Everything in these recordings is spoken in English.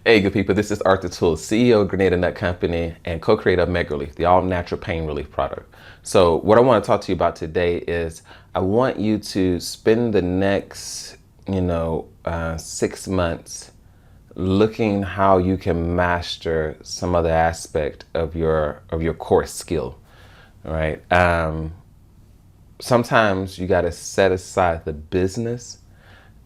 Hey, good people, this is Arthur Toole, CEO of Grenada Nut Company and co-creator of MegRelief, the all-natural pain relief product. So what I want to talk to you about today is I want you to spend the next, 6 months looking how you can master some other aspect of your core skill, right? Sometimes you got to set aside the business.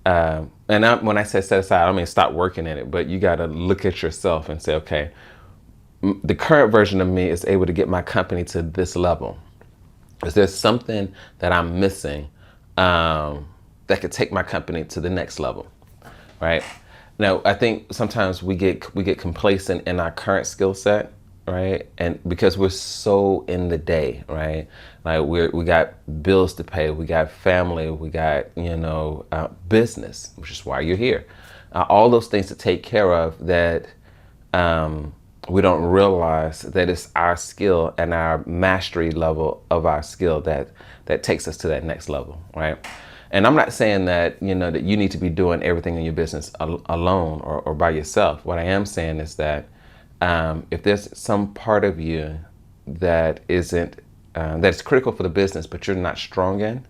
When I say set aside, I don't mean stop working in it, but you got to look at yourself and say, okay, the current version of me is able to get my company to this level. Is there something that I'm missing that could take my company to the next level, right? Now, I think sometimes we get complacent in our current skill set, right? And because we're so in the day, right? Like we got bills to pay, we got family, we got business, which is why you're here. All those things to take care of that we don't realize that it's our skill and our mastery level of our skill that takes us to that next level, right? And I'm not saying that that you need to be doing everything in your business alone or by yourself. What I am saying is that if there's some part of you that isn't that's critical for the business, but you're not strong in,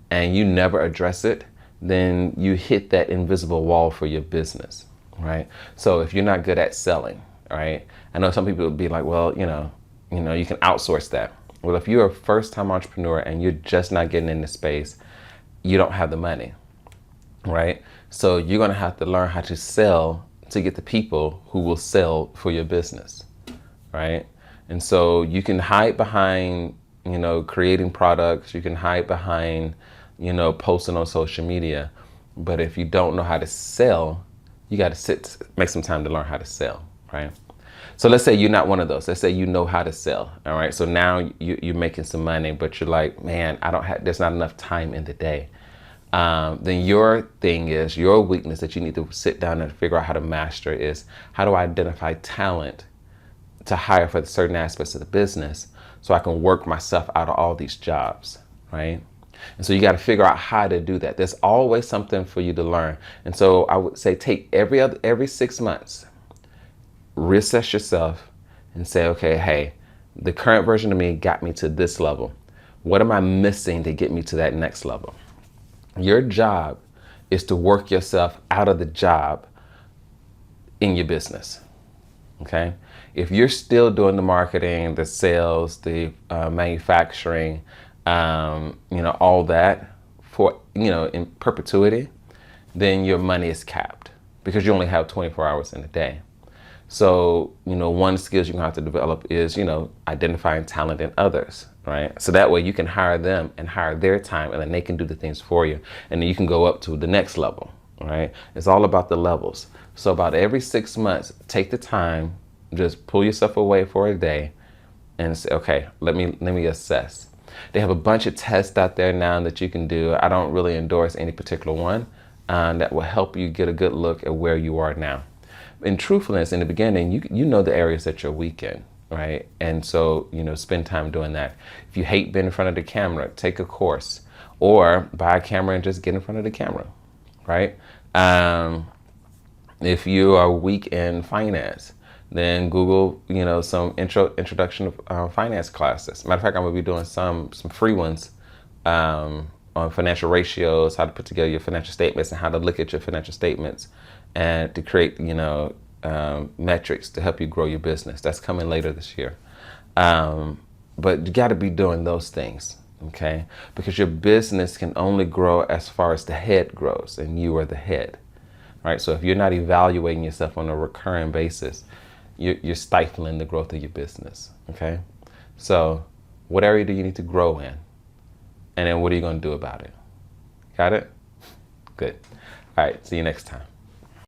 and you never address it, then you hit that invisible wall for your business, right? So if you're not good at selling, right? I know some people would be like, well, you can outsource that. Well, if you're a first-time entrepreneur and you're just not getting in the space, you don't have the money, right? So you're gonna have to learn how to sell to get the people who will sell for your business, right? And so you can hide behind, creating products, you can hide behind, posting on social media, but if you don't know how to sell, you got to make some time to learn how to sell, right? So let's say you're not one of those. Let's say you know how to sell, all right? So now you're making some money, but you're like, man, there's not enough time in the day. Then your weakness that you need to sit down and figure out how to master is, how do I identify talent to hire for certain aspects of the business so I can work myself out of all these jobs, right? And so you got to figure out how to do that. There's always something for you to learn. And so I would say take every 6 months, reassess yourself and say, okay, hey, the current version of me got me to this level. What am I missing to get me to that next level? Your job is to work yourself out of the job in your business, okay? If you're still doing the marketing, the sales, the manufacturing, all that for, in perpetuity, then your money is capped because you only have 24 hours in a day. So, one of the skills you're gonna have to develop is, identifying talent in others, right? So that way you can hire them and hire their time, and then they can do the things for you. And then you can go up to the next level, right? It's all about the levels. So about every 6 months, take the time, just pull yourself away for a day and say, okay, let me assess. They have a bunch of tests out there now that you can do. I don't really endorse any particular one that will help you get a good look at where you are now. In truthfulness, in the beginning, you know the areas that you're weak in, right? And so, spend time doing that. If you hate being in front of the camera, take a course or buy a camera and just get in front of the camera, right? If you are weak in finance, then Google, some introduction of finance classes. Matter of fact, I'm gonna be doing some free ones on financial ratios, how to put together your financial statements and how to look at your financial statements and to create, metrics to help you grow your business. That's coming later this year. But you got to be doing those things, okay? Because your business can only grow as far as the head grows, and you are the head, right? So if you're not evaluating yourself on a recurring basis, you're stifling the growth of your business, okay? So what area do you need to grow in? And then what are you going to do about it? Got it? Good. All right, see you next time.